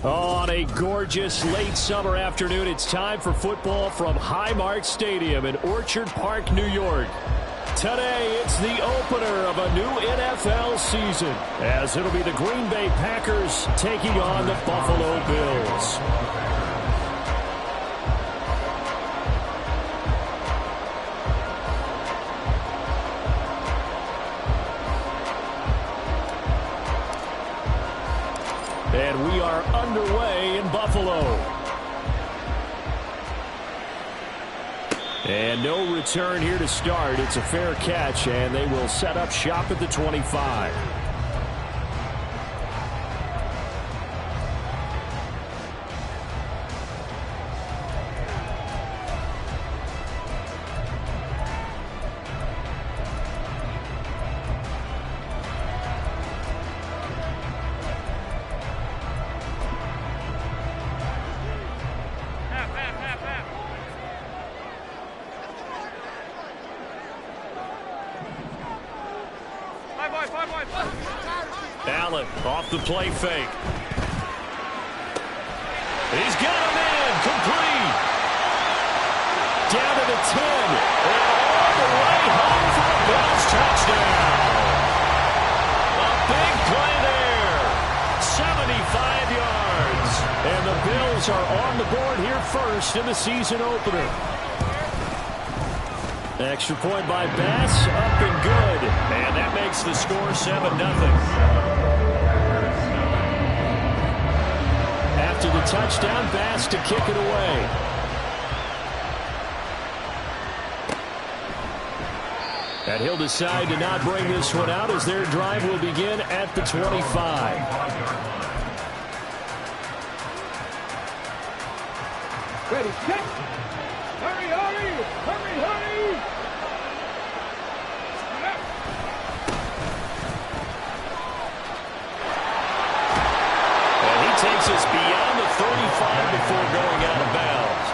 On a gorgeous late summer afternoon, it's time for football from Highmark Stadium in Orchard Park, New York. Today, it's the opener of a new NFL season, as it'll be the Green Bay Packers taking on the Buffalo Bills. And we are underway in Buffalo. And no return here to start. It's a fair catch, and they will set up shop at the 25. Allen off the play fake. He's got him in. Complete. Down to the 10. And all the way home for a Bills touchdown. A big play there. 75 yards. And the Bills are on the board here first in the season opener. Extra point by Bass, up and good. And that makes the score 7-0. After the touchdown, Bass to kick it away. And he'll decide to not bring this one out as their drive will begin at the 25. Ready, set. Hurry, hurry, hurry, hurry. And he takes us beyond the 35 before going out of bounds.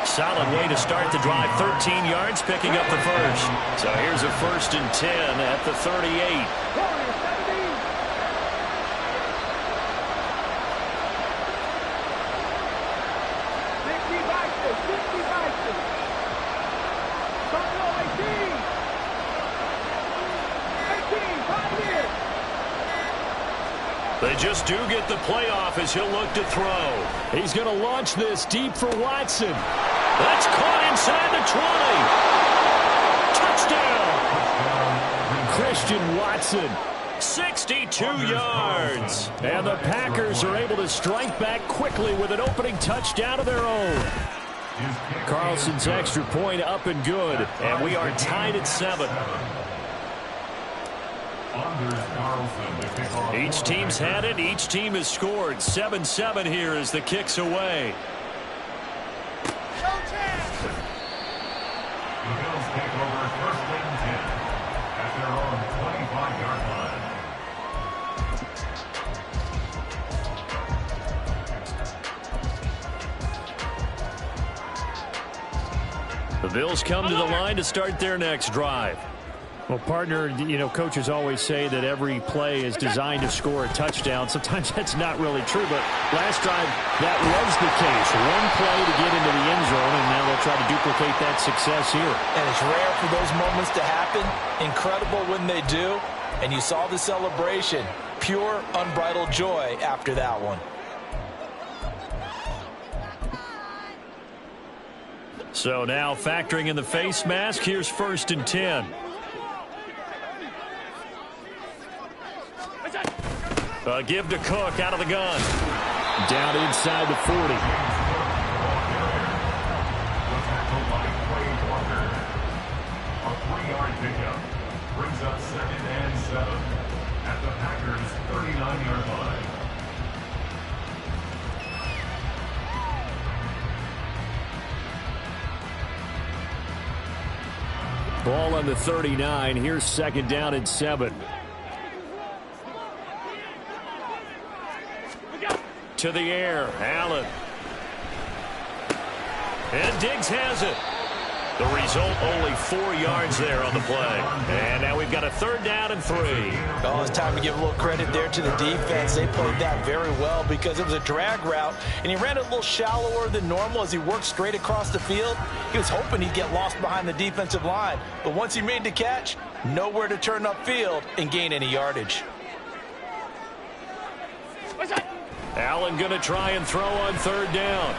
Solid way to start the drive. 13 yards, picking up the first. So here's a 1st and 10 at the 38. They just do get the playoff as he'll look to throw. He's going to launch this deep for Watson. That's caught inside the 20. Touchdown. Christian Watson. 62 yards. And the Packers are able to strike back quickly with an opening touchdown of their own. Carlson's extra point up and good. And we are tied at 7. Each team's had it. Each team has scored. 7-7 here as the kick's away. The Bills take over 1st and 10 at their own 25-yard line. The Bills come to the line to start their next drive. Well, partner, you know, coaches always say that every play is designed to score a touchdown. Sometimes that's not really true, but last drive, that was the case. One play to get into the end zone, and now they'll try to duplicate that success here. And it's rare for those moments to happen. Incredible when they do. And you saw the celebration. Pure, unbridled joy after that one. So now factoring in the face mask, here's 1st and 10. A give to Cook out of the gun. Down inside the 40. A 3-yard pickup brings up 2nd and 7 at the Packers' 39-yard line. Ball on the 39. Here's 2nd down and 7. To the air, Allen. And Diggs has it. The result, only 4 yards there on the play. And now we've got a 3rd down and 3. Oh, it's time to give a little credit there to the defense. They played that very well because it was a drag route, and he ran it a little shallower than normal as he worked straight across the field. He was hoping he'd get lost behind the defensive line, but once he made the catch, nowhere to turn upfield and gain any yardage. Allen going to try and throw on 3rd down.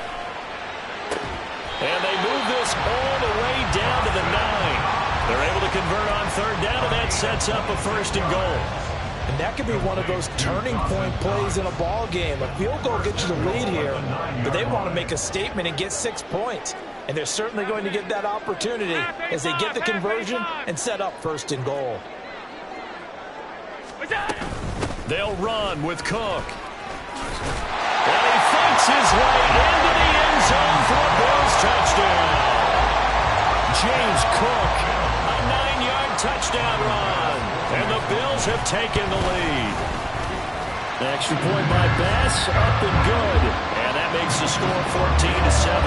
And they move this all the way down to the 9. They're able to convert on 3rd down, and that sets up a 1st and goal. And that could be one of those turning point plays in a ball game. A field goal gets you the lead here, but they want to make a statement and get 6 points. And they're certainly going to get that opportunity as they get the conversion and set up 1st and goal. They'll run with Cook. And he fights his way into the end zone for a Bills touchdown. James Cook, a 9-yard touchdown run. And the Bills have taken the lead. Extra point by Bass, up and good. And that makes the score 14-7.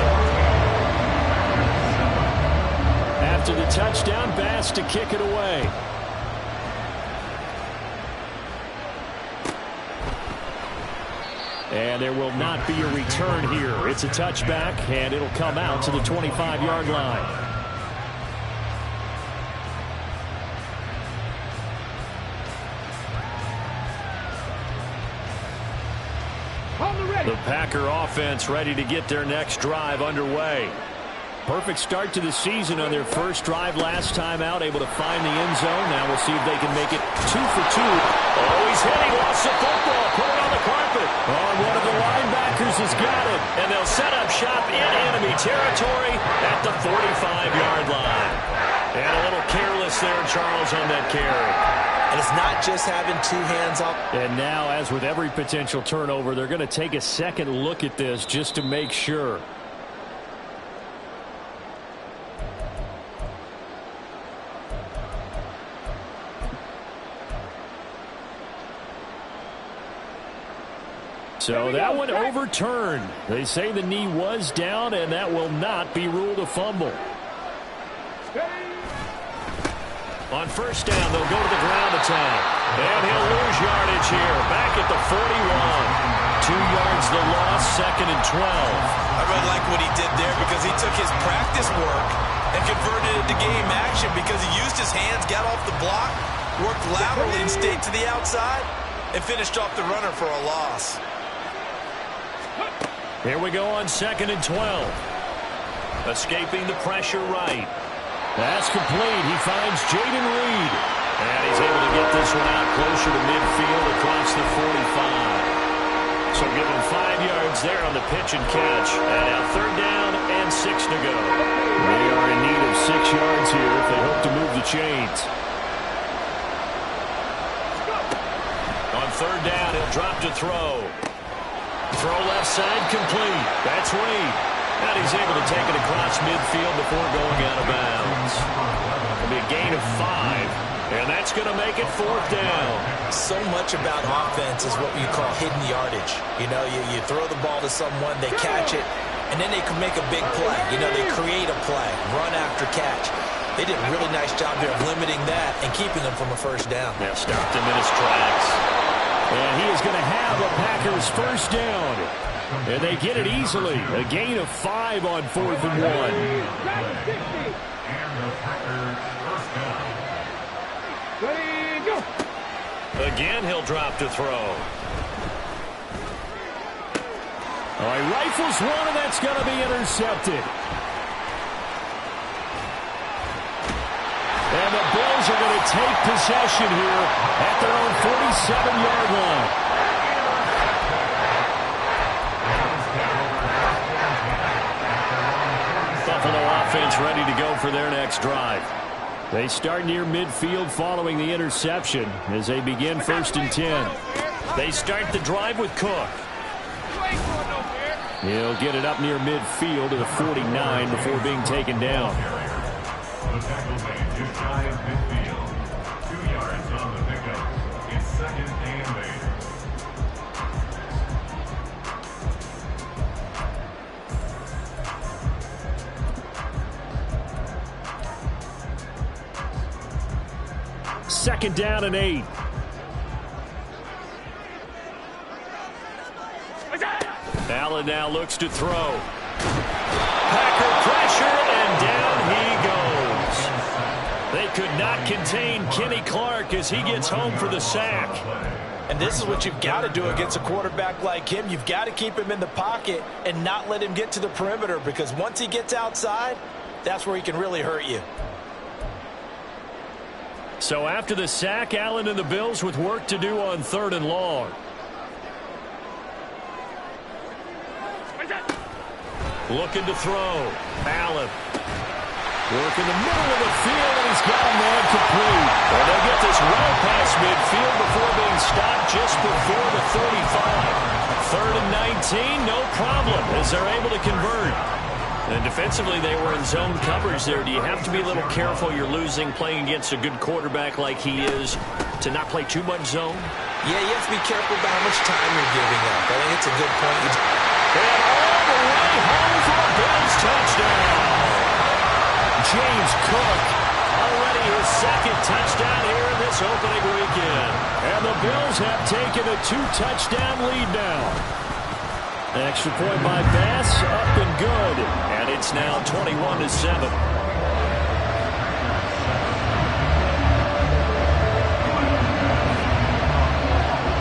After the touchdown, Bass to kick it away. And there will not be a return here. It's a touchback, and it'll come out to the 25-yard line. The Packer offense ready to get their next drive underway. Perfect start to the season on their first drive last time out, able to find the end zone. Now we'll see if they can make it 2 for 2. Oh, he's hit. He lost the football. Put it on the carpet. Oh, one of the linebackers has got it. And they'll set up shop in enemy territory at the 45-yard line. And a little careless there, Charles, on that carry. And it's not just having 2 hands up. And now, as with every potential turnover, they're going to take a second look at this just to make sure. So that one overturned. They say the knee was down, and that will not be ruled a fumble. On 1st down, they'll go to the ground attack. And he'll lose yardage here. Back at the 41. 2 yards the loss, 2nd and 12. I really like what he did there because he took his practice work and converted it to game action because he used his hands, got off the block, worked laterally and stayed to the outside, and finished off the runner for a loss. Here we go on 2nd and 12. Escaping the pressure right. That's complete. He finds Jaden Reed. And he's able to get this one out closer to midfield across the 45. So give him 5 yards there on the pitch and catch. And now 3rd down and 6 to go. They are in need of 6 yards here if they hope to move the chains. On 3rd down, he'll drop to throw. Throw left side complete. That's Reed. And he's able to take it across midfield before going out of bounds. It'll be a gain of 5. And that's going to make it 4th down. So much about offense is what you call hidden yardage. You know, you throw the ball to someone, they catch it, and then they can make a big play. You know, they create a play, run after catch. They did a really nice job here of limiting that and keeping them from a 1st down. Now stopped him in his tracks. And he is going to have a Packers 1st down. And they get it easily. A gain of 5 on 4th and 1. And the Packers 1st down. Ready, go. Again, he'll drop to throw. Oh, he rifles one, and that's going to be intercepted. And the Bills are going to take possession here at their own 47-yard line. Buffalo offense ready to go for their next drive. They start near midfield following the interception as they begin 1st and 10. They start the drive with Cook. He'll get it up near midfield to the 49 before being taken down. The tackle made just shy of midfield. 2 yards on the pickup. It's 2nd and 8. 2nd down and 8. Allen now looks to throw. Packer pressure, and down he goes. They could not contain Kenny Clark as he gets home for the sack. And this is what you've got to do against a quarterback like him. You've got to keep him in the pocket and not let him get to the perimeter, because once he gets outside, that's where he can really hurt you. So after the sack, Allen and the Bills with work to do on 3rd and long. Looking to throw. Allen. Work in the middle of the field, and he's got a man complete. And they get this well past midfield before being stopped just before the 35. 3rd and 19, no problem, as they're able to convert. And defensively, they were in zone coverage there. Do you have to be a little careful? You're losing, playing against a good quarterback like he is, to not play too much zone? Yeah, you have to be careful about how much time you're giving up. I think it's a good point. And all the way home for a Bills touchdown. James Cook, already his 2nd touchdown here in this opening weekend. And the Bills have taken a 2-touchdown lead now. Extra point by Bass, up and good. And it's now 21-7.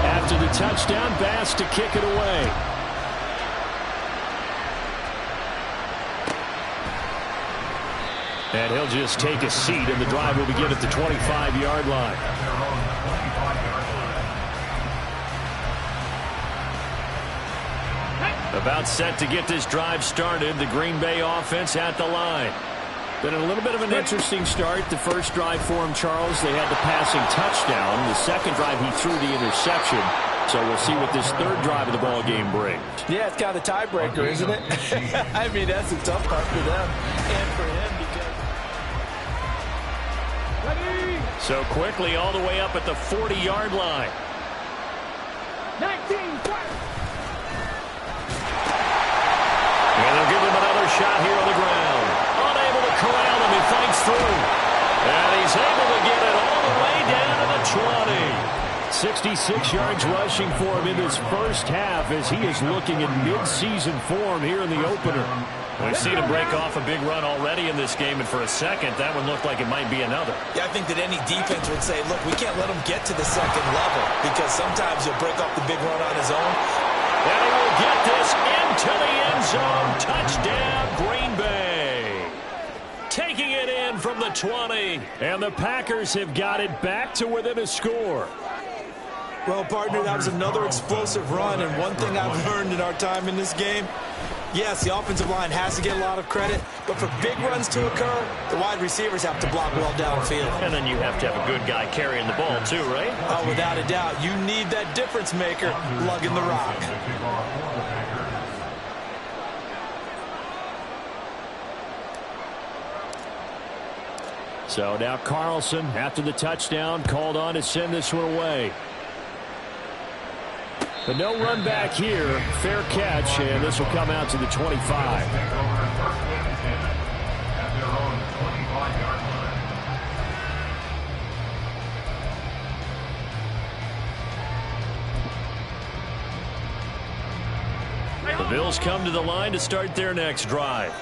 After the touchdown, Bass to kick it away. And he'll just take a seat, and the drive will begin at the 25-yard line. About set to get this drive started. The Green Bay offense at the line. Been a little bit of an interesting start. The first drive for him, Charles, they had the passing touchdown. The second drive, he threw the interception. So we'll see what this 3rd drive of the ball game brings. Yeah, it's kind of the tiebreaker, isn't it? I mean, that's a tough part for them and for him, because... So quickly all the way up at the 40-yard line. 19, and they'll give him another shot here on the ground. Unable to corral him. He fights through. And he's able to get it all the way down to the 20. 66 yards rushing for him in this first half as he is looking in mid-season form here in the opener. We've seen him break off a big run already in this game, and for a second, that one looked like it might be another. Yeah, I think that any defense would say, look, we can't let him get to the 2nd level, because sometimes he'll break off the big run on his own. And he will get this into the end zone. Touchdown, Green Bay. Taking it in from the 20. And the Packers have got it back to within a score. Well, partner, that was another explosive run, and one thing I've learned in our time in this game, yes, the offensive line has to get a lot of credit, but for big runs to occur, the wide receivers have to block well downfield. And then you have to have a good guy carrying the ball too, right? Oh, without a doubt. You need that difference maker lugging the rock. So now Carlson, after the touchdown, called on to send this one away. But no run back here. Fair catch, and this will come out to the 25. The Bills come to the line to start their next drive.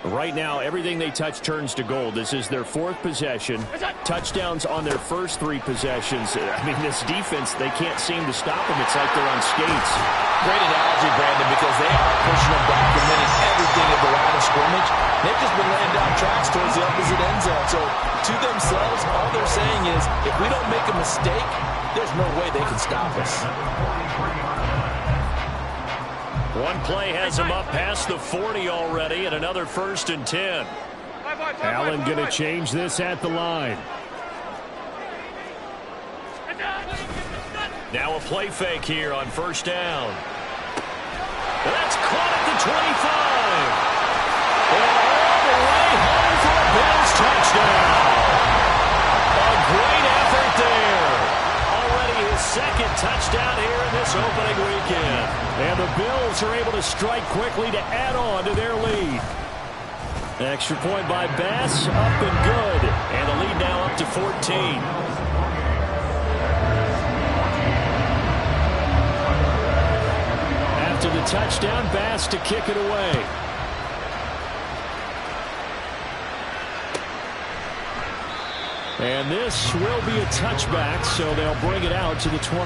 Right now, everything they touch turns to gold. This is their 4th possession. Touchdowns on their first 3 possessions. I mean, this defense, they can't seem to stop them. It's like they're on skates. Great analogy, Brandon, because they are pushing them back and winning everything at the line of scrimmage. They've just been laying down tracks towards the opposite end zone. So, to themselves, all they're saying is, if we don't make a mistake, there's no way they can stop us. One play has him up past the 40 already, and another 1st and 10. Allen going to change this at the line. Now a play fake here on 1st down. That's caught at the 25. And all the way home for a Bills touchdown. A great effort there. Already his 2nd touchdown here in this opening weekend. And the Bills are able to strike quickly to add on to their lead. Extra point by Bass, up and good. And the lead now up to 14. touchdown pass to kick it away. And this will be a touchback, so they'll bring it out to the 25.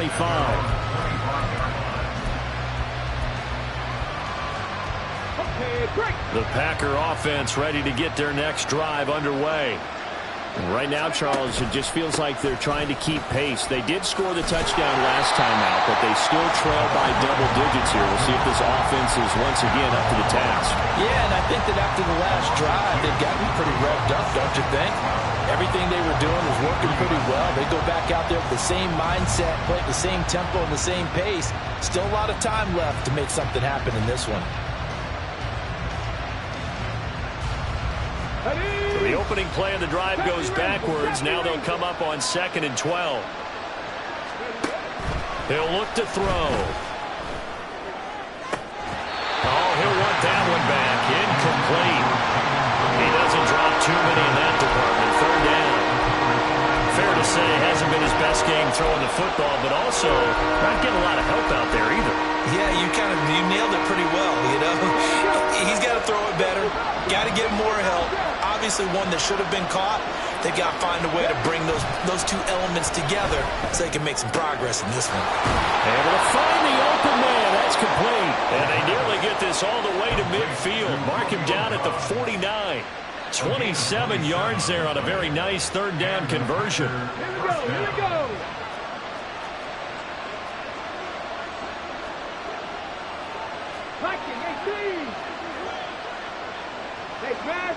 The Packer offense ready to get their next drive underway. And right now, Charles, it just feels like they're trying to keep pace. They did score the touchdown last time out, but they still trail by double digits here. We'll see if this offense is once again up to the task. Yeah, and I think that after the last drive, they've gotten pretty revved up, don't you think? Everything they were doing was working pretty well. They go back out there with the same mindset, play at the same tempo and the same pace. Still a lot of time left to make something happen in this one. So the opening play of the drive goes backwards. Now they'll come up on 2nd and 12. He'll look to throw. Oh, he'll want that one back. Incomplete. He doesn't drop too many in that department. 3rd down. Fair to say, hasn't been his best game throwing the football, but also not getting a lot of help out there either. Yeah, you nailed it pretty well, you know. He's got to throw it better. Got to get him more help. Obviously one that should have been caught. They've got to find a way to bring those two elements together so they can make some progress in this one. Able to find the open man. That's complete. And they nearly get this all the way to midfield. Mark him down at the 49. 27 yards there on a very nice 3rd down conversion. Here we go, here we go. Blocking, 18. Thanks, man.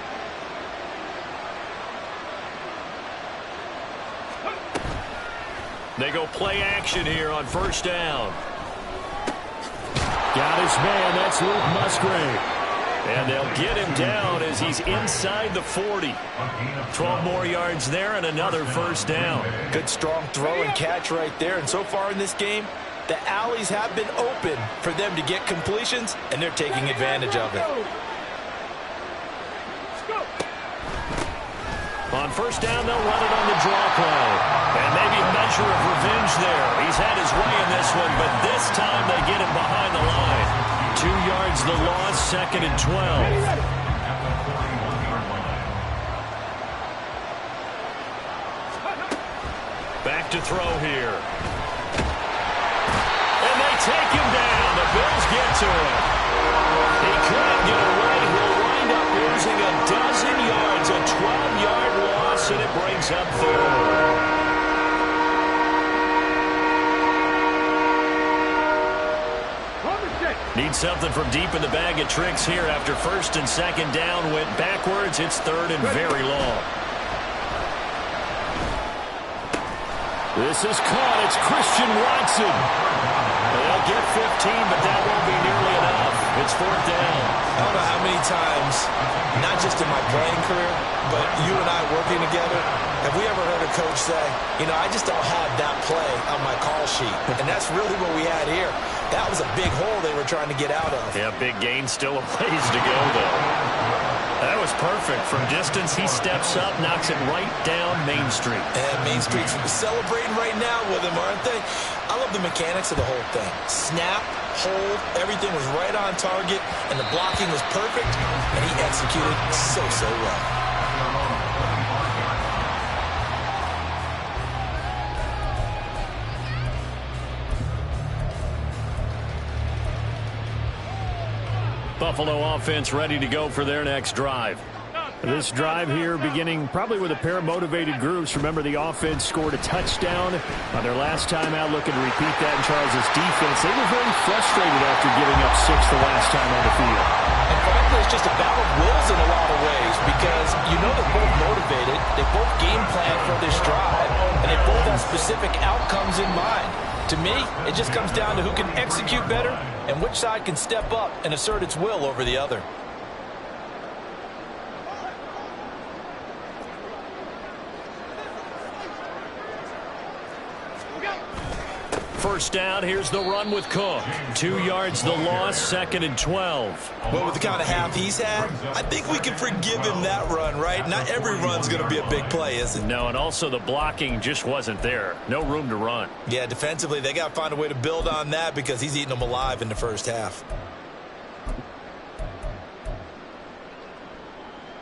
They go play action here on 1st down. Got his man. That's Luke Musgrave. And they'll get him down as he's inside the 40. 12 more yards there and another 1st down. Good strong throw and catch right there. And so far in this game, the alleys have been open for them to get completions, and they're taking advantage of it. On 1st down, they'll run it on the draw play. And maybe a measure of revenge there. He's had his way in this one, but this time they get him behind the line. 2 yards the loss, 2nd and 12. Back to throw here. And they take him down. The Bills get to him. He couldn't get away. He'll wind up losing a dozen yards. A 12-yard loss, and it brings up 3rd. Need something from deep in the bag of tricks here after 1st and 2nd down went backwards. It's 3rd and very long. This is caught. It's Christian Watson. They'll get 15, but that won't be nearly enough. It's 4th down. I don't know how many times, not just in my playing career, but you and I working together, have we ever heard a coach say, you know, I just don't have that play on my call sheet. And that's really what we had here. That was a big hole they were trying to get out of. Yeah, big gain, still a ways to go, though. That was perfect. From distance, he steps up, knocks it right down Main Street. And Main Street's celebrating right now with him, aren't they? I love the mechanics of the whole thing. Snap, hold, everything was right on target, and the blocking was perfect, and he executed so well. Buffalo offense ready to go for their next drive. This drive here beginning probably with a pair of motivated groups. Remember, the offense scored a touchdown on their last time out, looking to repeat that in Charles's defense. They were very frustrated after giving up 6 the last time on the field. And frankly, it's just a battle of wills in a lot of ways because you know they're both motivated, they both game plan for this drive, and they both have specific outcomes in mind. To me, it just comes down to who can execute better and which side can step up and assert its will over the other. First down, here's the run with Cook. 2 yards the loss, 2nd and 12. Well, with the kind of half he's had, I think we can forgive him that run, right? Not every run's going to be a big play, is it? No, and also the blocking just wasn't there. No room to run. Yeah, defensively, they got to find a way to build on that because he's eating them alive in the first half.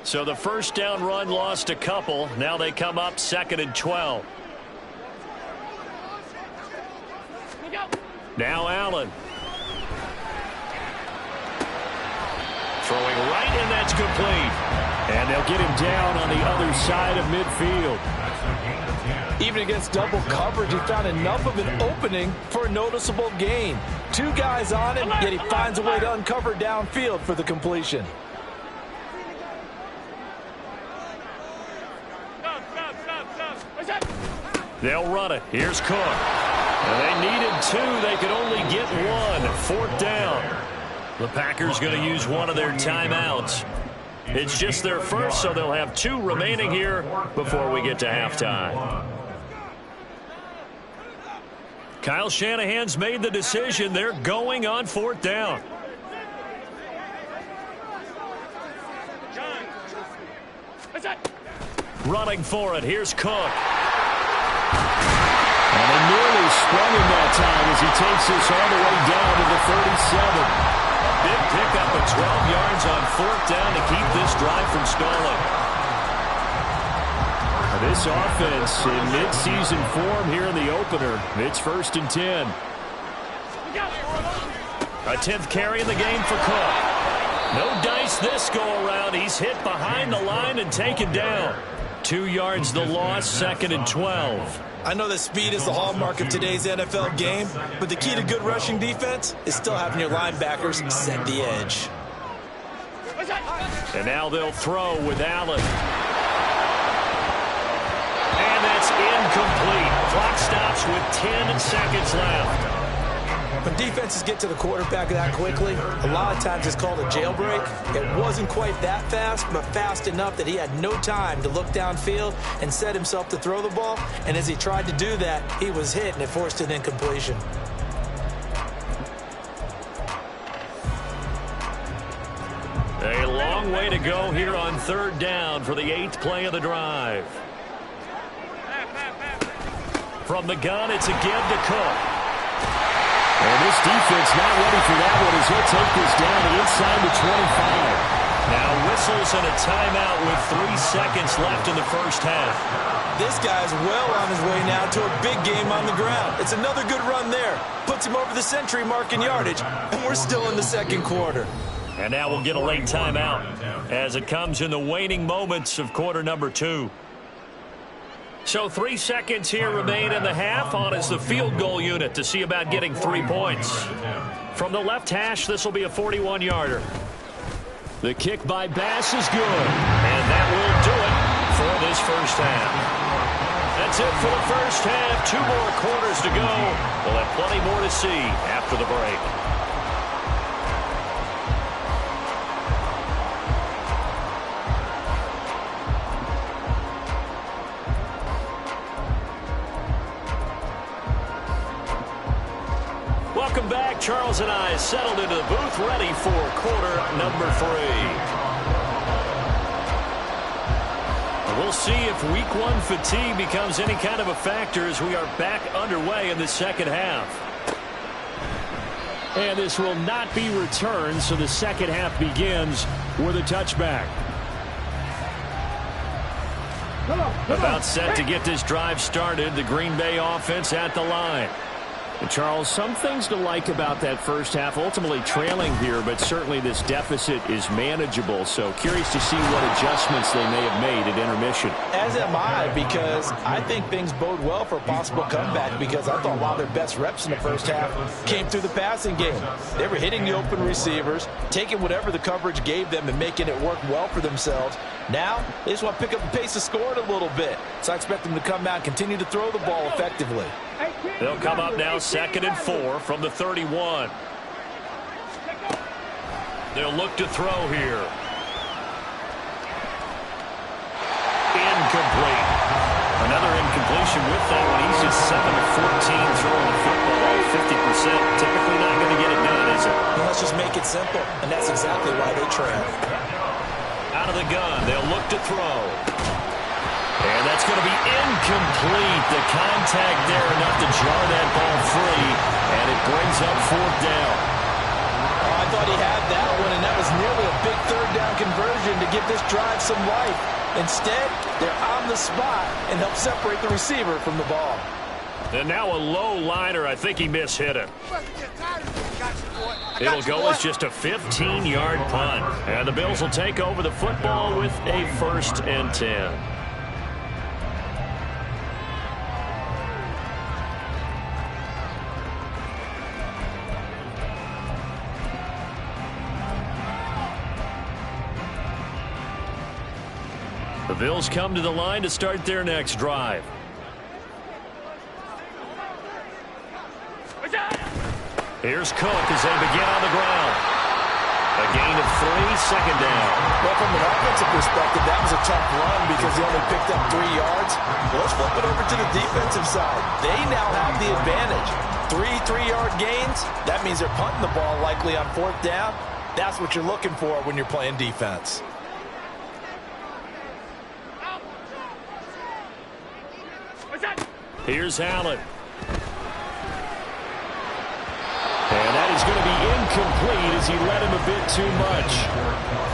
So the first down run lost a couple. Now they come up 2nd and 12. Now Allen. Throwing right, and that's complete. And they'll get him down on the other side of midfield. Even against double coverage, he found enough of an opening for a noticeable gain. 2 guys on him, yet he finds a way to uncover downfield for the completion. They'll run it. Here's Cook. And they needed 2. They could only get 1. 4th down. The Packers going to use one of their timeouts. It's just their first, so they'll have 2 remaining here before we get to halftime. Kyle Shanahan's made the decision. They're going on 4th down. Running for it. Here's Cook. And they nearly sprung him that time as he takes this all the way down to the 37. A big pickup of 12 yards on 4th down to keep this drive from stalling. This offense in mid-season form here in the opener. It's 1st and 10. A 10th carry in the game for Cook. No dice this go-around. He's hit behind the line and taken down. 2 yards the loss, 2nd and 12. I know that speed is the hallmark of today's NFL game, but the key to good rushing defense is still having your linebackers set the edge. And now they'll throw with Allen. And that's incomplete. Clock stops with 10 seconds left. When defenses get to the quarterback that quickly, a lot of times it's called a jailbreak. It wasn't quite that fast, but fast enough that he had no time to look downfield and set himself to throw the ball. And as he tried to do that, he was hit, and it forced an incompletion. A long way to go here on 3rd down for the 8th play of the drive. From the gun, it's again to Cook. And this defense not ready for that one as he'll take this down to inside the 25. Now whistles and a timeout with 3 seconds left in the first half. This guy's well on his way now to a big game on the ground. It's another good run there. Puts him over the century mark in yardage, and we're still in the 2nd quarter. And now we'll get a late timeout as it comes in the waning moments of quarter number 2. So 3 seconds here remain in the half. On is the field goal unit to see about getting 3 points. From the left hash, this will be a 41-yarder. The kick by Bass is good. And that will do it for this first half. That's it for the first half. 2 more quarters to go. We'll have plenty more to see after the break. Welcome back. Charles and I settled into the booth, ready for quarter number 3. We'll see if week 1 fatigue becomes any kind of a factor as we are back underway in the second half. And this will not be returned, so the second half begins with a touchback. About set to get this drive started, the Green Bay offense at the line. And Charles, some things to like about that first half, ultimately trailing here, but certainly this deficit is manageable. So curious to see what adjustments they may have made at intermission. As am I, because I think things bode well for a possible comeback, because I thought a lot of their best reps in the first half came through the passing game. They were hitting the open receivers, taking whatever the coverage gave them and making it work well for themselves. Now, they just want to pick up the pace of scoring a little bit. So I expect them to come out and continue to throw the ball effectively. They'll come up now 2nd and 4 from the 31. They'll look to throw here. Incomplete. Another incompletion with that one. He's just 7 of 14 throwing the football, 50%. Typically not going to get it done, is it? Well, let's just make it simple, and that's exactly why they trail. Out of the gun, they'll look to throw. And that's going to be incomplete. The contact there enough to jar that ball free, and it brings up 4th down. I thought he had that one, and that was nearly a big third down conversion to give this drive some life. Instead, they're on the spot and help separate the receiver from the ball. And now a low liner. I think he mishit it. It'll go as just a 15-yard punt. And the Bills will take over the football with a 1st and 10. The Bills come to the line to start their next drive. Here's Cook as they begin on the ground. A gain of 3, 2nd down. Well, from an offensive perspective, that was a tough run because he only picked up 3 yards. Well, let's flip it over to the defensive side. They now have the advantage. 3 3-yard gains. That means they're punting the ball likely on 4th down. That's what you're looking for when you're playing defense. Here's Allen. And that is going to be incomplete as he led him a bit too much.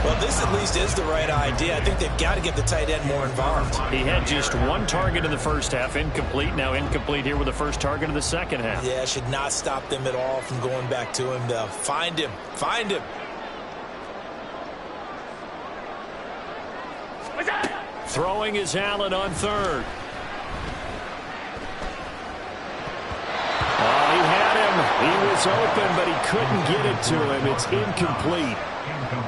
Well, this at least is the right idea. I think they've got to get the tight end more involved. He had just 1 target in the first half, incomplete. Now incomplete here with the first target of the second half. Yeah, should not stop them at all from going back to him, though. Find him. Find him. Throwing is Allen on 3rd. Oh, he had him. He was open, but he couldn't get it to him. It's incomplete.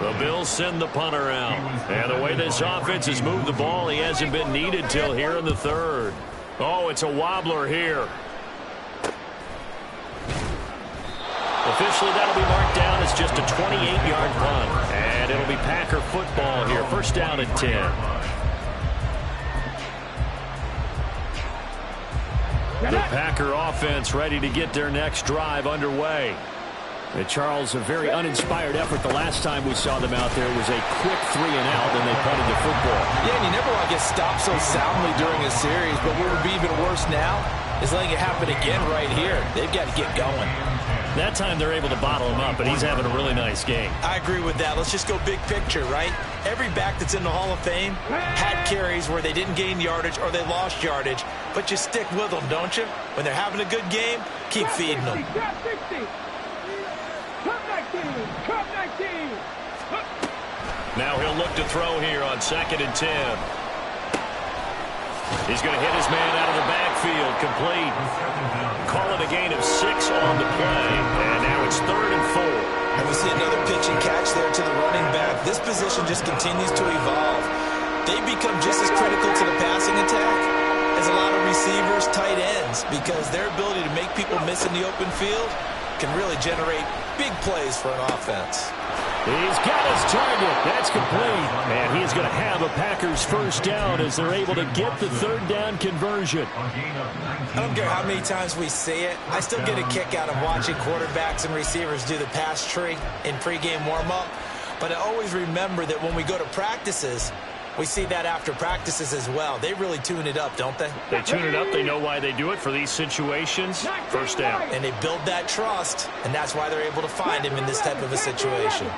The Bills send the punter out. And the way this offense has moved the ball, he hasn't been needed till here in the 3rd. Oh, it's a wobbler here. Officially, that'll be marked down as just a 28-yard punt. And it'll be Packer football here. 1st down and 10. The Packer offense ready to get their next drive underway. And Charles, a very uninspired effort the last time we saw them out there was a quick 3 and out, and they punted the football. Yeah, and you never want to get stopped so soundly during a series, but what would be even worse now is letting it happen again right here. They've got to get going. That time they're able to bottle him up, but he's having a really nice game. I agree with that. Let's just go big picture, right? Every back that's in the Hall of Fame had carries where they didn't gain yardage or they lost yardage, but you stick with them, don't you? When they're having a good game, keep feeding them. Now he'll look to throw here on 2nd and 10. He's going to hit his man out of the backfield, complete. Call it a gain of 6 on the play, and now it's 3rd and 4. And we see another pitch and catch there to the running back. This position just continues to evolve. They become just as critical to the passing attack as a lot of receivers, tight ends, because their ability to make people miss in the open field can really generate big plays for an offense. He's got his target. That's complete. And he's going to have a Packers 1st down as they're able to get the 3rd down conversion. I don't care how many times we see it. I still get a kick out of watching quarterbacks and receivers do the pass tree in pregame warm-up. But I always remember that when we go to practices, we see that after practices as well. They really tune it up, don't they? They tune it up. They know why they do it for these situations. 1st down. And they build that trust, and that's why they're able to find him in this type of a situation.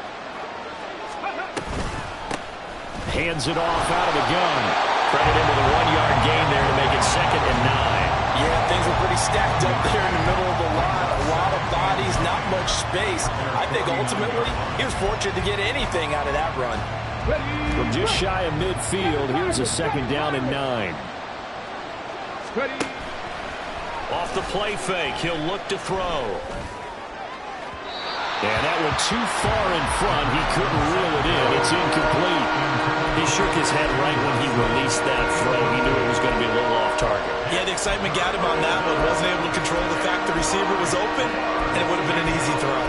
Hands it off out of the gun. Credit him with a 1-yard gain there to make it 2nd and 9. Yeah, things were pretty stacked up there in the middle of the line. A lot of bodies, not much space. I think ultimately he was fortunate to get anything out of that run. From just shy of midfield, here's a 2nd down and 9. Off the play fake, he'll look to throw. And that one too far in front. He couldn't reel it in. It's incomplete. He shook his head right when he released that throw. He knew it was going to be a little off target. Yeah, the excitement got him on that one. Wasn't able to control the fact the receiver was open, and it would have been an easy throw.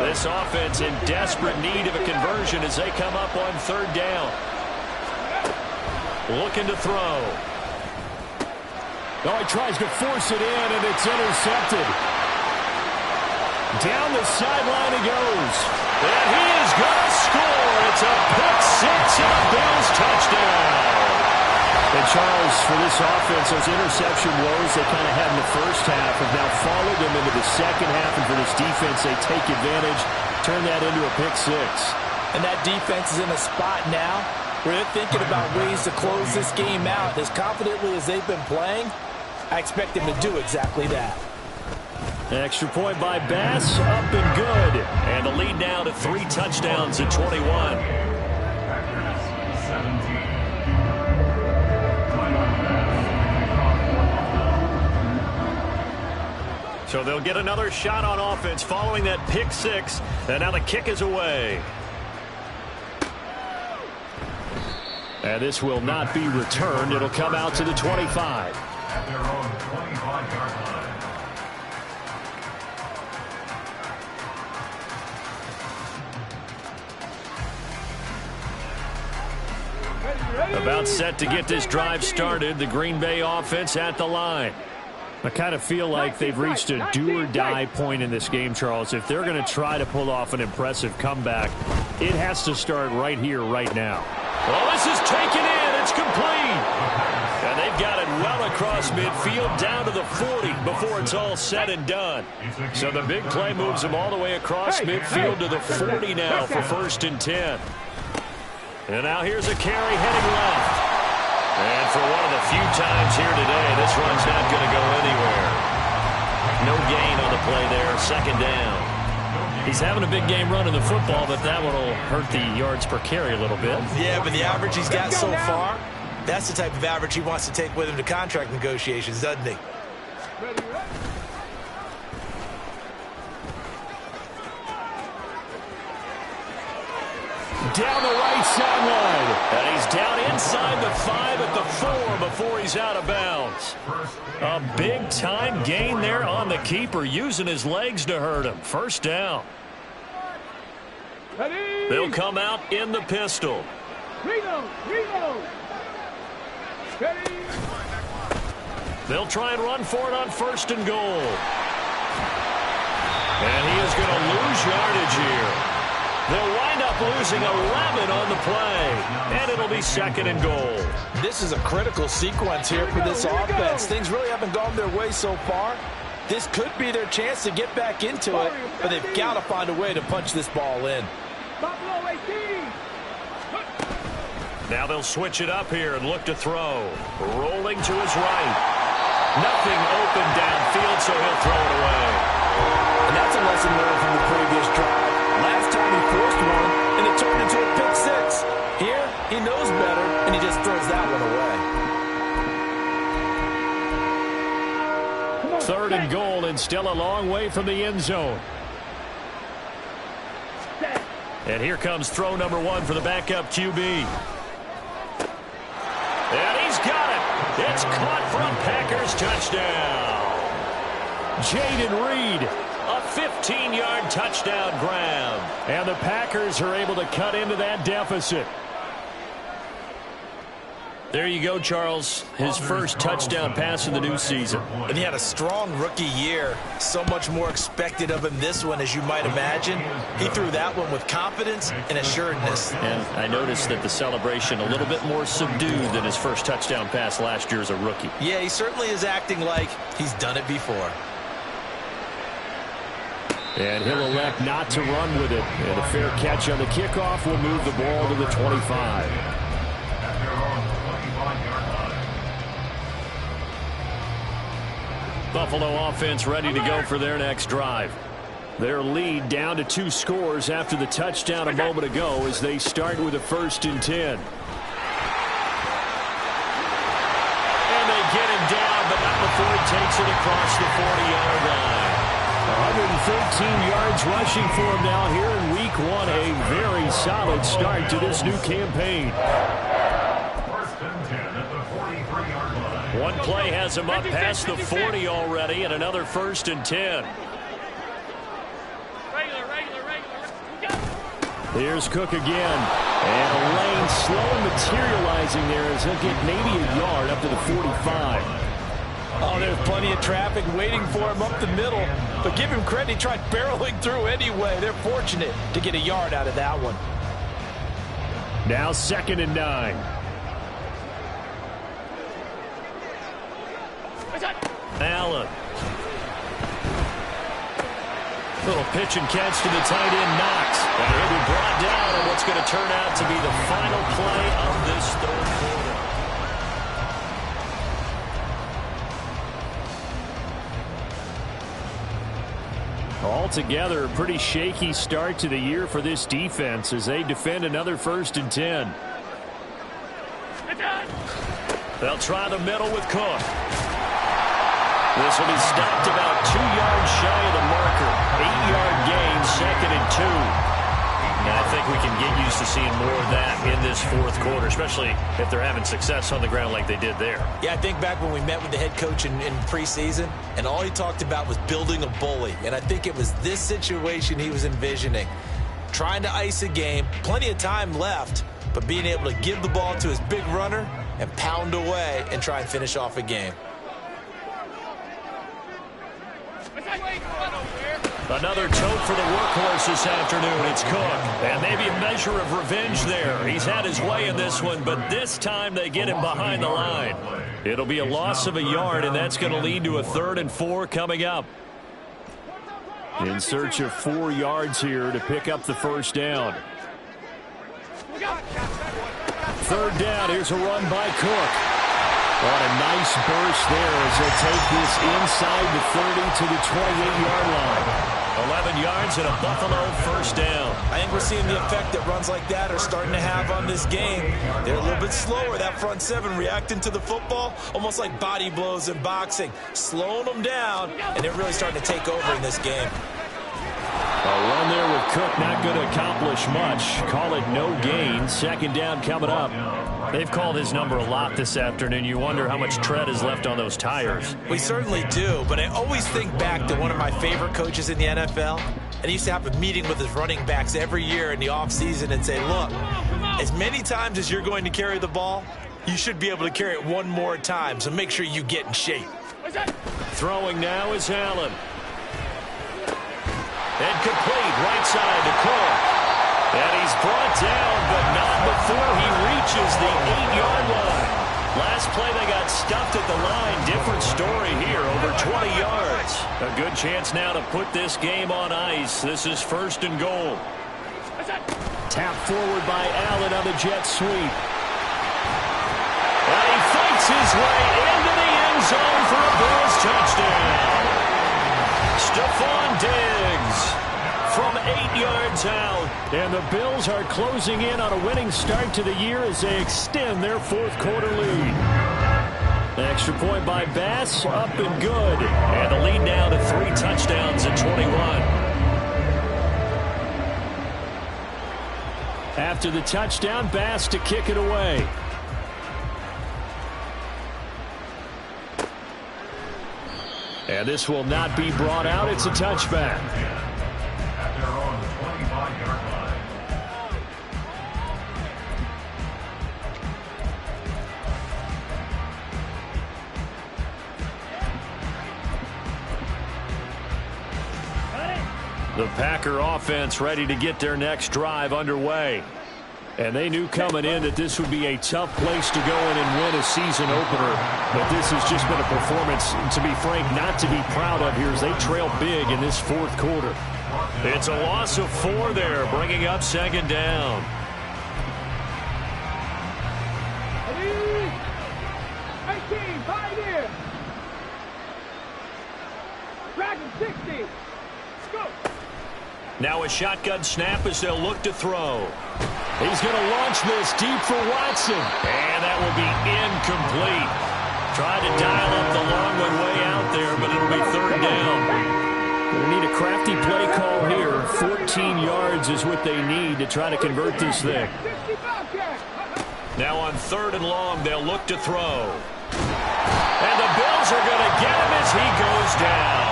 This offense in desperate need of a conversion as they come up on 3rd down. Looking to throw. Oh, he tries to force it in, and it's intercepted. Down the sideline he goes. And he is going to score. It's a pick 6 and a Bills touchdown. And Charles, for this offense, those interception woes they kind of had in the first half have now followed them into the second half. And for this defense, they take advantage, turn that into a pick six. And that defense is in a spot now where they're thinking about ways to close this game out. As confidently as they've been playing, I expect them to do exactly that. Extra point by Bass, up and good. And the lead now to 3 touchdowns at 21. So they'll get another shot on offense following that pick six. And now the kick is away. And this will not be returned. It'll come out to the 25. At their own 25-yard line. About set to get this drive started. The Green Bay offense at the line. I kind of feel like they've reached a do-or-die point in this game, Charles. If they're going to try to pull off an impressive comeback, it has to start right here, right now. Well, this is taken in. It's complete. And they've got it well across midfield down to the 40 before it's all said and done. So the big play moves them all the way across midfield to the 40 now for 1st and 10. And now here's a carry heading left. And for one of the few times here today, this run's not going to go anywhere. No gain on the play there, 2nd down. He's having a big game running the football, but that one will hurt the yards per carry a little bit. Yeah, but the average he's got so far, that's the type of average he wants to take with him to contract negotiations, doesn't he? Down the right sideline. And he's down inside the 5 at the 4 before he's out of bounds. A big-time gain there on the keeper, using his legs to hurt him. 1st down. They'll come out in the pistol. They'll try and run for it on 1st and goal. And he is going to lose yardage here. They'll wind up losing 11 on the play. And it'll be 2nd and goal. This is a critical sequence here for this offense. Things really haven't gone their way so far. This could be their chance to get back into it, but they've got to find a way to punch this ball in. Now they'll switch it up here and look to throw. Rolling to his right. Nothing open downfield, so he'll throw it away. And that's a lesson learned from the previous drive. Last time he forced one, and it turned into a pick six. Here, he knows better, and he just throws that one away. 3rd and goal, and still a long way from the end zone. And here comes throw number 1 for the backup QB. And he's got it. It's caught from Packers touchdown. Jaden Reed, a 15-yard touchdown grab. And the Packers are able to cut into that deficit. There you go, Charles. His first touchdown pass of the new season. And he had a strong rookie year. So much more expected of him this one, as you might imagine. He threw that one with confidence and assuredness. And I noticed that the celebration a little bit more subdued than his first touchdown pass last year as a rookie. Yeah, he certainly is acting like he's done it before. And he'll elect not to run with it. And a fair catch on the kickoff will move the ball to the 25. Buffalo offense ready to go for their next drive. Their lead down to 2 scores after the touchdown a moment ago as they start with a 1st and 10. And they get him down, but not before he takes it across the 40-yard line. 113 yards rushing for him now here in week 1. A very solid start to this new campaign. 1st and 10 at the 43-yard line. One play has him up past the 40 already, and another 1st and 10. Here's Cook again. And a lane slow materializing there as he'll get maybe a yard up to the 45. Oh, there's plenty of traffic waiting for him up the middle. But give him credit, he tried barreling through anyway. They're fortunate to get a yard out of that one. Now 2nd and 9. Allen. Little pitch and catch to the tight end, Knox. And he'll be brought down on what's going to turn out to be the final play of this third quarter. Altogether, a pretty shaky start to the year for this defense as they defend another 1st and 10. They'll try the middle with Cook. This will be stopped about 2 yards shy of the marker. 8-yard gain, 2nd and 2. And I think we can get used to seeing more of that in this 4th quarter, especially if they're having success on the ground like they did there. Yeah, I think back when we met with the head coach in preseason, and all he talked about was building a bully. And I think it was this situation he was envisioning. Trying to ice a game, plenty of time left, but being able to give the ball to his big runner and pound away and try and finish off a game. Another tote for the workhorse this afternoon. It's Cook. And maybe a measure of revenge there. He's had his way in this one, but this time they get him behind the line. It'll be a loss of a yard, and that's going to lead to a 3rd and 4 coming up. In search of 4 yards here to pick up the 1st down. 3rd down. Here's a run by Cook. What a nice burst there as they take this inside the 30 to the 28-yard line. 11 yards and a Buffalo 1st down. I think we're seeing the effect that runs like that are starting to have on this game. They're a little bit slower, that front 7 reacting to the football, almost like body blows in boxing, slowing them down, and they're really starting to take over in this game. A run there with Cook not going to accomplish much. Call it no gain. 2nd down coming up. They've called his number a lot this afternoon. You wonder how much tread is left on those tires. We certainly do, but I always think back to one of my favorite coaches in the NFL, and he used to have a meeting with his running backs every year in the offseason and say, look, as many times as you're going to carry the ball, you should be able to carry it one more time, so make sure you get in shape. Throwing now is Allen. And complete, right side to Cook. And he's brought down, but not before he reaches the 8-yard line. Last play they got stuffed at the line. Different story here, over 20 yards. A good chance now to put this game on ice. This is 1st and goal. Tapped forward by Allen on the jet sweep. And he fights his way into the end zone for a Bills touchdown. Stephon Diggs from 8 yards out. And the Bills are closing in on a winning start to the year as they extend their 4th quarter lead. Extra point by Bass, up and good. And the lead now to 3 touchdowns at 21. After the touchdown, Bass to kick it away. And this will not be brought out. It's a touchback. At their own 25-yard line. The Packer offense ready to get their next drive underway. And they knew coming in that this would be a tough place to go in and win a season opener. But this has just been a performance, to be frank, not to be proud of here as they trail big in this 4th quarter. It's a loss of 4 there, bringing up 2nd down. Ready? 18, 5 here. Dragon 60. Go. Now a shotgun snap as they'll look to throw. He's going to launch this deep for Watson. And that will be incomplete. Tried to dial up the long one way out there, but it'll be 3rd down. Going to need a crafty play call here. 14 yards is what they need to try to convert this thing. Now on 3rd and long, they'll look to throw. And the Bills are going to get him as he goes down.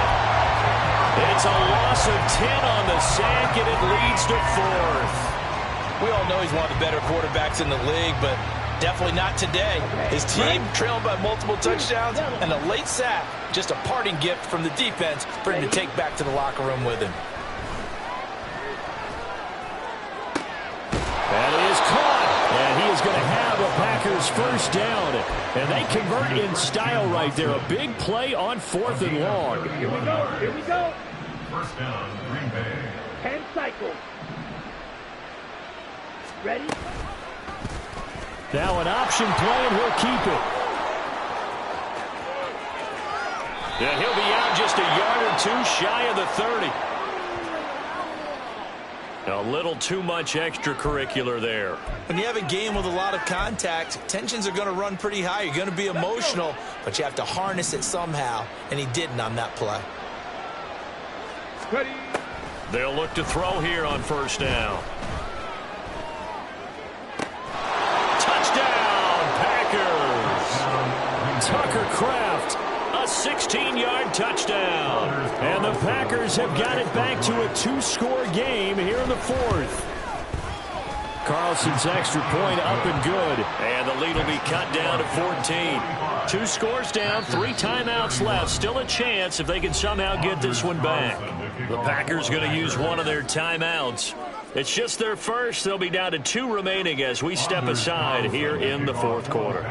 It's a loss of 10 on the sack, and it leads to 4th. We all know he's one of the better quarterbacks in the league, but definitely not today. His team trailed by multiple touchdowns, and a late sack, just a parting gift from the defense for him to take back to the locker room with him. That is caught, and he is going to have a Packers is first down, and they convert in style right there. A big play on 4th and long. Here we go. Here we go. First down, Green Bay. 10 cycles. Ready? Now an option play, and he'll keep it. Yeah, he'll be out just a yard or two shy of the 30. A little too much extracurricular there. When you have a game with a lot of contact, tensions are going to run pretty high. You're going to be emotional, but you have to harness it somehow, and he didn't on that play. Ready? They'll look to throw here on first down. Touchdown, Packers! Tucker Kraft, a 16-yard touchdown. And the Packers have got it back to a 2-score game here in the 4th. Carlson's extra point up and good. And the lead will be cut down to 14. 2 scores down, 3 timeouts left. Still a chance if they can somehow get this one back. The Packers going to use one of their timeouts. It's just their first. They'll be down to 2 remaining as we step aside here in the 4th quarter.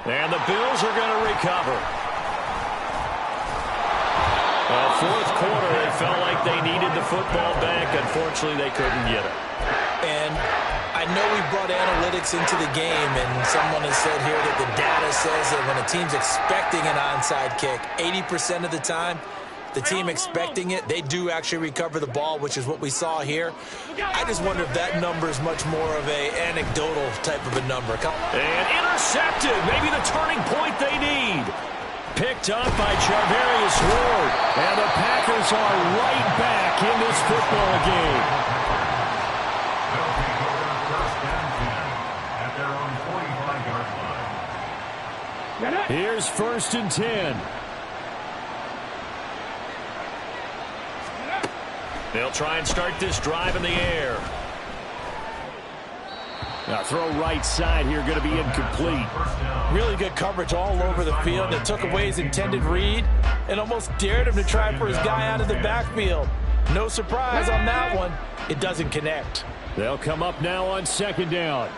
And the Bills are going to recover. 4th quarter, it felt like they needed the football back. Unfortunately, they couldn't get it. And I know we brought analytics into the game, and someone has said here that the data says that when a team's expecting an onside kick, 80% of the time, the team expecting it, they do actually recover the ball, which is what we saw here. I just wonder if that number is much more of a anecdotal type of a number. And intercepted, maybe the turning point they need. Picked up by Charvarius Ward. And the Packers are right back in this football game. They'll take over first and 10 at their own 45-yard line. Here's 1st and 10. They'll try and start this drive in the air. Now throw right side here, going to be incomplete. Really good coverage all over the field. It took away his intended read and almost dared him to try for his guy out of the backfield. No surprise on that one. It doesn't connect. They'll come up now on 2nd down.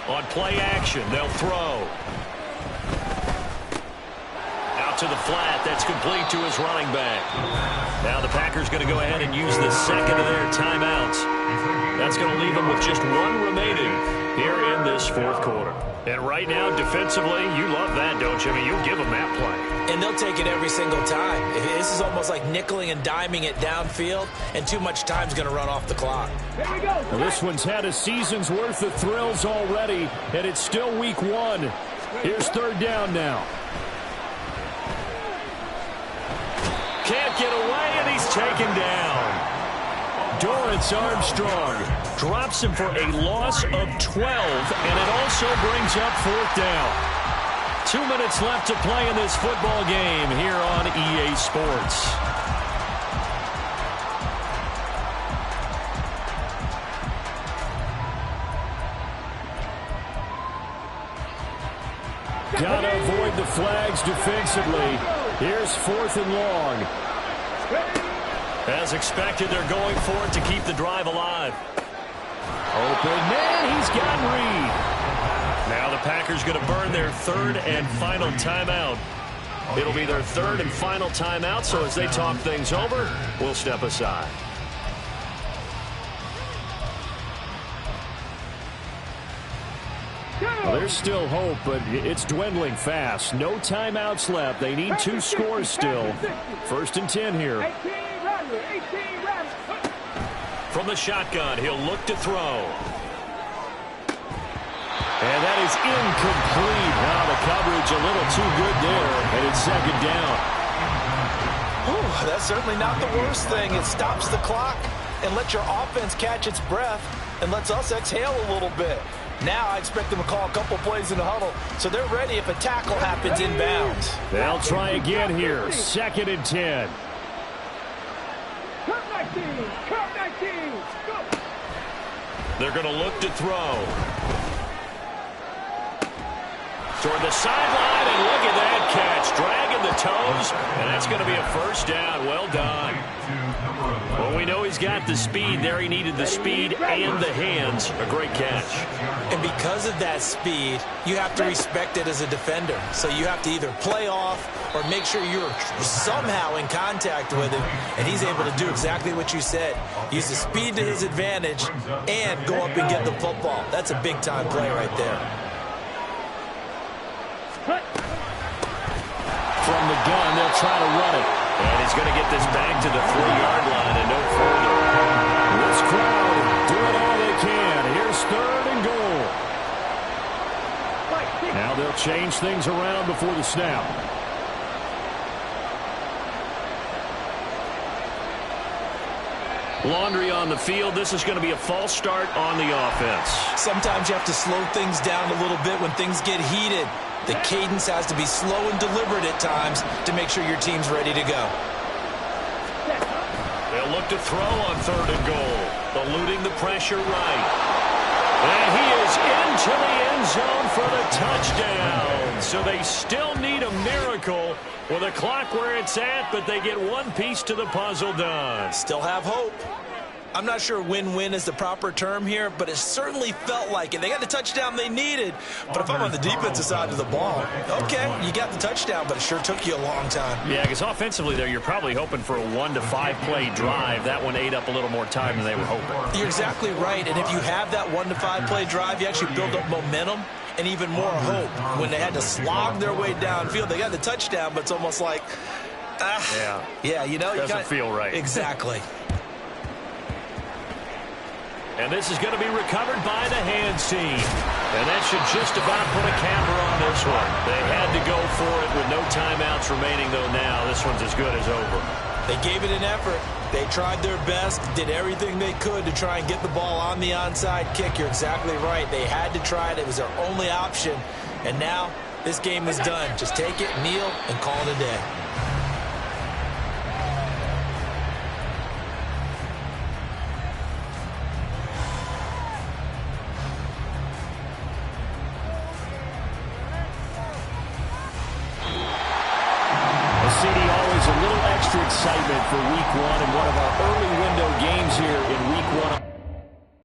On play action, they'll throw. Out to the flat. That's complete to his running back. Now the Packers going to go ahead and use the second of their timeouts. That's going to leave them with just 1 remaining here in this 4th quarter. And right now, defensively, you love that, don't you? I mean, you'll give them that play. And they'll take it every single time. This is almost like nickeling and diming it downfield, and too much time's going to run off the clock. Here we go. Well, this one's had a season's worth of thrills already, and it's still week 1. Here's 3rd down now. Can't get away, and he's taken down. Dorrance Armstrong drops him for a loss of 12, and it also brings up 4th down. 2 minutes left to play in this football game here on EA Sports. Gotta avoid the flags defensively. Here's 4th and long. As expected, they're going for it to keep the drive alive. Open man, he's got Reed. Now the Packers going to burn their 3rd and final timeout. It'll be their 3rd and final timeout, so as they talk things over, we'll step aside. Well, there's still hope, but it's dwindling fast. No timeouts left. They need 2 scores still. 1st and 10 here. 18 Rattler. From the shotgun, he'll look to throw. And that is incomplete. Now the coverage a little too good there, and it's 2nd down. Ooh, that's certainly not the worst thing. It stops the clock and lets your offense catch its breath and lets us exhale a little bit. Now I expect them to call a couple plays in the huddle, so they're ready if a tackle happens inbounds. They'll try again here. 2nd and 10. Cut 19. Go. They're going to look to throw. Toward the sideline, and look at that catch. Dragging the toe goes, and that's going to be a first down. Well done. Well, we know he's got the speed there. He needed the speed and the hands. A great catch. And because of that speed, you have to respect it as a defender. So you have to either play off or make sure you're somehow in contact with him, and he's able to do exactly what you said. Use the speed to his advantage and go up and get the football. That's a big-time play right there. From the gun, they'll try to run it. And he's going to get this back to the 3-yard line and no further. This crowd doing all they can. Here's 3rd and goal. Now they'll change things around before the snap. Laundry on the field. This is going to be a false start on the offense. Sometimes you have to slow things down a little bit when things get heated. The cadence has to be slow and deliberate at times to make sure your team's ready to go. They'll look to throw on 3rd and goal. Eluding the pressure right. And he is into the end zone for the touchdown. So they still need a miracle with a clock where it's at, but they get one piece to the puzzle done. Still have hope. I'm not sure win-win is the proper term here, but it certainly felt like it. They got the touchdown they needed, but if I'm on the defensive side of the ball, okay, you got the touchdown, but it sure took you a long time. Yeah, because offensively there, you're probably hoping for a 1 to 5 play drive. That one ate up a little more time than they were hoping. You're exactly right, and if you have that 1 to 5 play drive, you actually build up momentum and even more hope. When they had to slog their way downfield, they got the touchdown, but it's almost like, yeah, you know, doesn't feel right. Exactly. And this is going to be recovered by the hands team. And that should just about put a capper on this one. They had to go for it with no timeouts remaining, though now this one's as good as over. They gave it an effort. They tried their best, did everything they could to try and get the ball on the onside kick. You're exactly right. They had to try it. It was their only option. And now this game is done. Just take it, kneel, and call it a day. Always a little extra excitement for week 1 and one of our early window games here in week 1.